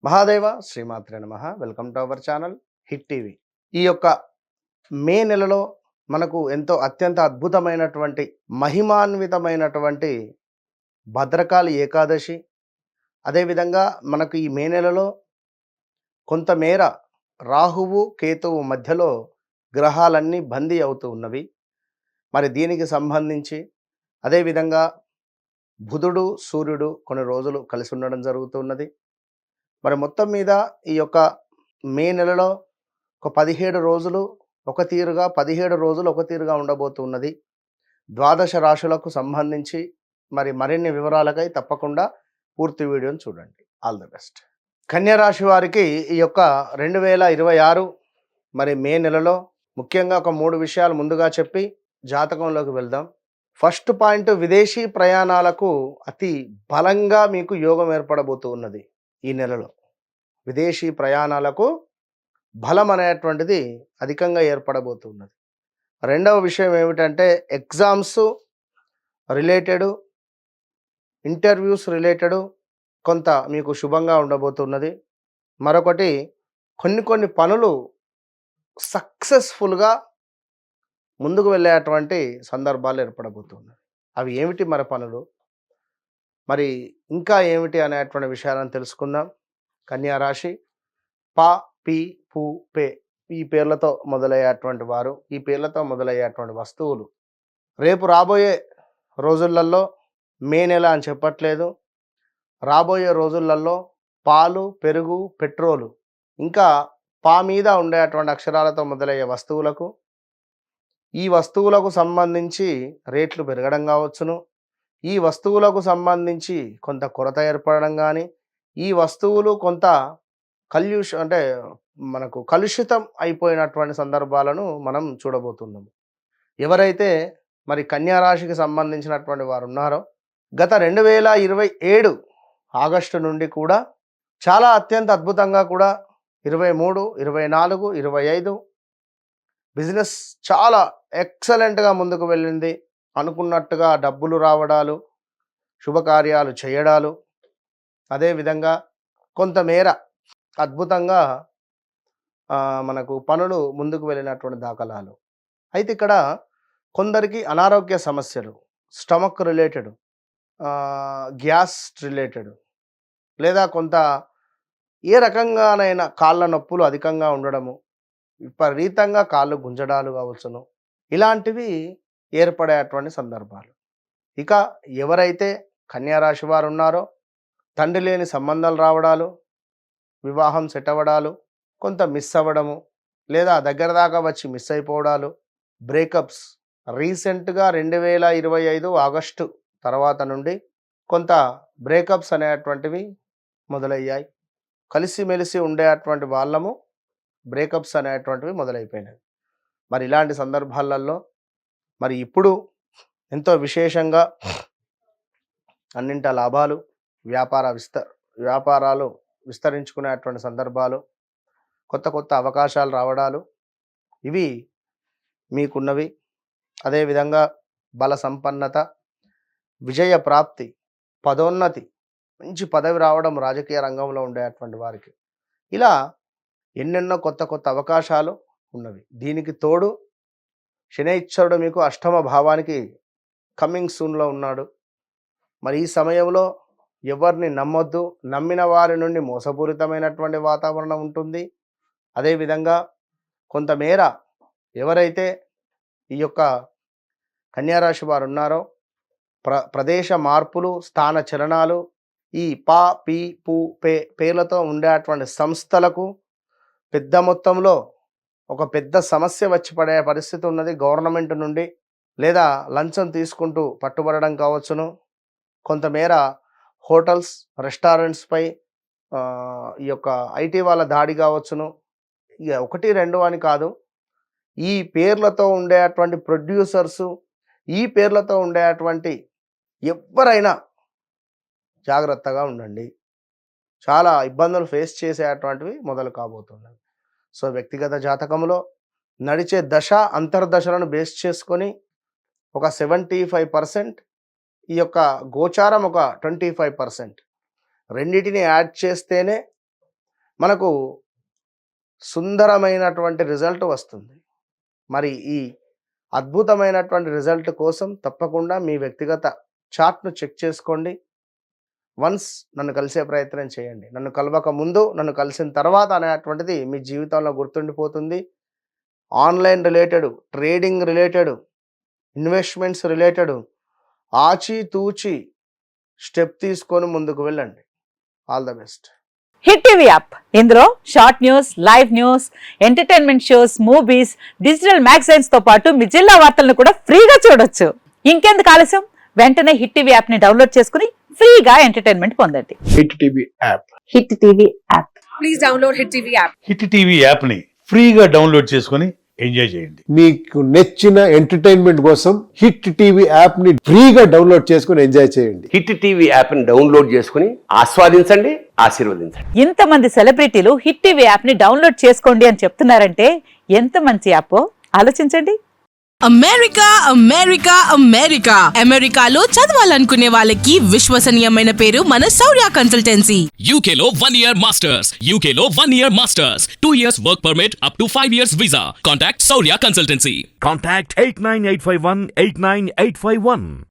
మహాదేవ శ్రీమాత్రే నమః. Welcome to our channel hit TV. ఈ యొక్క మే నెలలో మనకు ఎంతో అత్యంత అద్భుతమైనటువంటి మహిమాన్వితమైనటువంటి భద్రకాళి ఏకాదశి. అదేవిధంగా మనకు ఈ మే నెలలో కొంతమేర రాహువు కేతువు మధ్యలో గ్రహాలన్నీ బందీ అవుతూ ఉన్నవి. మరి దీనికి సంబంధించి అదేవిధంగా బుధుడు సూర్యుడు కొన్ని రోజులు కలిసి ఉండడం జరుగుతున్నది. మరి మొత్తం మీద ఈ యొక్క మే నెలలో ఒక 17 రోజులు ఒక తీరుగా 17 రోజులు ఒక తీరుగా ఉండబోతున్నది. ద్వాదశ రాశులకు సంబంధించి మరి మరిన్ని వివరాలకై తప్పకుండా పూర్తి వీడియోని చూడండి. All the best. కన్యా రాశి వారికి ఈ యొక్క 2026 మరి మే నెలలో ముఖ్యంగా ఒక 3 విషయాలు ముందుగా చెప్పి జాతకంలోకి వెళ్దాం. ఫస్ట్ పాయింట్, విదేశీ ప్రయాణాలకు అతి బలంగా మీకు యోగం ఏర్పడబోతూ ఉన్నది ఈ నెలలో. విదేశీ ప్రయాణాలకు బలం అనేటువంటిది అధికంగా ఏర్పడబోతున్నది. రెండవ విషయం ఏమిటంటే ఎగ్జామ్స్ రిలేటెడ్, ఇంటర్వ్యూస్ రిలేటెడ్ కొంత మీకు శుభంగా ఉండబోతున్నది. మరొకటి, కొన్ని పనులు సక్సెస్ఫుల్గా ముందుకు వెళ్ళేటువంటి సందర్భాలు ఏర్పడబోతున్నాయి. అవి ఏమిటి మరి పనులు, మరి ఇంకా ఏమిటి అనేటువంటి విషయాలను తెలుసుకుందాం. కన్యా రాశి పా, పి, పు, పే ఈ పేర్లతో మొదలయ్యేటువంటి వారు, ఈ పేర్లతో మొదలయ్యేటువంటి వస్తువులు రేపు రాబోయే రోజులలో, మే నెల అని చెప్పట్లేదు, రాబోయే రోజులలో పాలు, పెరుగు, పెట్రోలు, ఇంకా పా మీద ఉండేటువంటి అక్షరాలతో మొదలయ్యే వస్తువులకు, ఈ వస్తువులకు సంబంధించి రేట్లు పెరగడం కావచ్చును, ఈ వస్తువులకు సంబంధించి కొంత కొరత ఏర్పడడం కానీ, ఈ వస్తువులు కొంత అంటే మనకు కలుషితం అయిపోయినటువంటి సందర్భాలను మనం చూడబోతున్నాము. ఎవరైతే మరి కన్యా రాశికి సంబంధించినటువంటి వారు ఉన్నారో గత 2027 ఆగస్టు నుండి కూడా చాలా అత్యంత అద్భుతంగా కూడా 23, 24, 25 బిజినెస్ చాలా ఎక్సలెంట్గా ముందుకు వెళ్ళింది. అనుకున్నట్టుగా డబ్బులు రావడాలు, శుభకార్యాలు చేయడాలు, అదేవిధంగా కొంతమేర అద్భుతంగా మనకు పనులు ముందుకు వెళ్ళినటువంటి దాఖలాలు. అయితే ఇక్కడ కొందరికి అనారోగ్య సమస్యలు, స్టమక్ రిలేటెడ్, గ్యాస్ రిలేటెడ్, లేదా కొంత ఏ రకంగానైనా కాళ్ళ నొప్పులు అధికంగా ఉండడము, విపరీతంగా కాళ్ళు గుంజడాలు కావచ్చును, ఇలాంటివి ఏర్పడేటువంటి సందర్భాలు. ఇక ఎవరైతే కన్యా రాశి వారు ఉన్నారో తండ్రి లేని సంబంధాలు రావడాలు, వివాహం సెట్ అవ్వడాలు, కొంత మిస్ అవ్వడము, లేదా దగ్గర దాకా వచ్చి మిస్ అయిపోవడాలు, బ్రేకప్స్ రీసెంట్గా 2025 ఆగస్టు తర్వాత నుండి కొంత బ్రేకప్స్ అనేటువంటివి మొదలయ్యాయి. కలిసిమెలిసి ఉండేటువంటి వాళ్ళము బ్రేకప్స్ అనేటువంటివి మొదలైపోయినాయి. మరి ఇలాంటి సందర్భాలలో మరి ఇప్పుడు ఎంతో విశేషంగా అన్నింట లాభాలు, వ్యాపారాలు విస్తరించుకునేటువంటి సందర్భాలు, కొత్త అవకాశాలు రావడాలు ఇవి మీకున్నవి. అదేవిధంగా బల సంపన్నత, విజయ ప్రాప్తి, పదోన్నతి, మంచి పదవి రావడం రాజకీయ రంగంలో ఉండేటువంటి వారికి, ఇలా ఎన్నెన్నో కొత్త అవకాశాలు ఉన్నవి. దీనికి తోడు శనైశ్వరుడు మీకు అష్టమ భావానికి కమింగ్ సూన్లో ఉన్నాడు. మరి ఈ సమయంలో ఎవరిని నమ్మొద్దు, నమ్మిన వారి నుండి మోసపూరితమైనటువంటి వాతావరణం ఉంటుంది. అదేవిధంగా కొంతమేర ఎవరైతే ఈ యొక్క కన్యారాశి వారు ఉన్నారో ప్రదేశ మార్పులు, స్థాన చలనాలు, ఈ పా, పి, పు, పే పేర్లతో ఉండేటువంటి సంస్థలకు పెద్ద మొత్తంలో ఒక పెద్ద సమస్య వచ్చి పడే పరిస్థితి ఉన్నది. గవర్నమెంట్ నుండి లేదా లంచం తీసుకుంటూ పట్టుబడడం కావచ్చును, కొంతమేర హోటల్స్, రెస్టారెంట్స్పై ఈ యొక్క ఐటీ వాళ్ళ దాడి కావచ్చును. ఇక 1, 2 అని కాదు, ఈ పేర్లతో ఉండేటువంటి ప్రొడ్యూసర్సు, ఈ పేర్లతో ఉండేటువంటి ఎవరైనా జాగ్రత్తగా ఉండండి. చాలా ఇబ్బందులు ఫేస్ చేసేటువంటివి మొదలు కాబోతున్నాయి. సో వ్యక్తిగత జాతకంలో నడిచే దశ అంతర్దశలను బేస్ చేసుకొని ఒక 75%, ఈ యొక్క గోచారం ఒక 25%, రెండింటిని యాడ్ చేస్తేనే మనకు సుందరమైనటువంటి రిజల్ట్ వస్తుంది. మరి ఈ అద్భుతమైనటువంటి రిజల్ట్ కోసం తప్పకుండా మీ వ్యక్తిగత చార్ట్‌ను చెక్ చేసుకోండి. వన్స్ నన్ను కలిసే ప్రయత్నం చేయండి. నన్ను కలవక ముందు, నన్ను కలిసిన తర్వాత అనేటువంటిది మీ జీవితంలో గుర్తుండిపోతుంది. Online related, trading related, investments related ఆచితూచి స్టెప్ తీసుకొని ముందుకు వెళ్ళండి. All the best. Hit TV app, ఇందులో short news, live news, entertainment shows, movies, digital magazines తో పాటు మీ జిల్లా వార్తలను కూడా ఫ్రీగా చూడొచ్చు. ఇంకెందుకు ఆలస్యం, వెంటనే హిట్ టీవీ యాప్ ని డౌన్లోడ్ చేసుకుని ఫ్రీగా ఎంటర్టైన్మెంట్ పొందండి. Hit TV app. Hit TV app. Please download hit TV app. Hit TV యాప్ని ఫ్రీగా డౌన్లోడ్ చేసుకొని ఎంజాయ్ చేయండి. మీకు నచ్చిన ఎంటర్టైన్మెంట్ కోసం హిట్ టీవీ యాప్ ని ఫ్రీగా డౌన్లోడ్ చేసుకుని ఎంజాయ్ చేయండి. హిట్ టీవీ యాప్ని డౌన్లోడ్ చేసుకుని ఆస్వాదించండి, ఆశీర్వదించండి. ఇంతమంది సెలబ్రిటీలు హిట్ టీవీ యాప్ ని డౌన్లోడ్ చేసుకోండి అని చెప్తున్నారంటే ఎంత మంచి యాప్ ఆలోచించండి. అమెరికా అమెరికా అమెరికా అమెరికాలో చదవాలనుకునే వాళ్ళకి విశ్వసనీయమైన పేరు మన శౌర్య కన్సల్టెన్సీ. UK లో 1 year masters. UK లో 1 year masters. 2 years work permit up to 5 years visa. Contact Saurya Consultancy. Contact 89851 89851.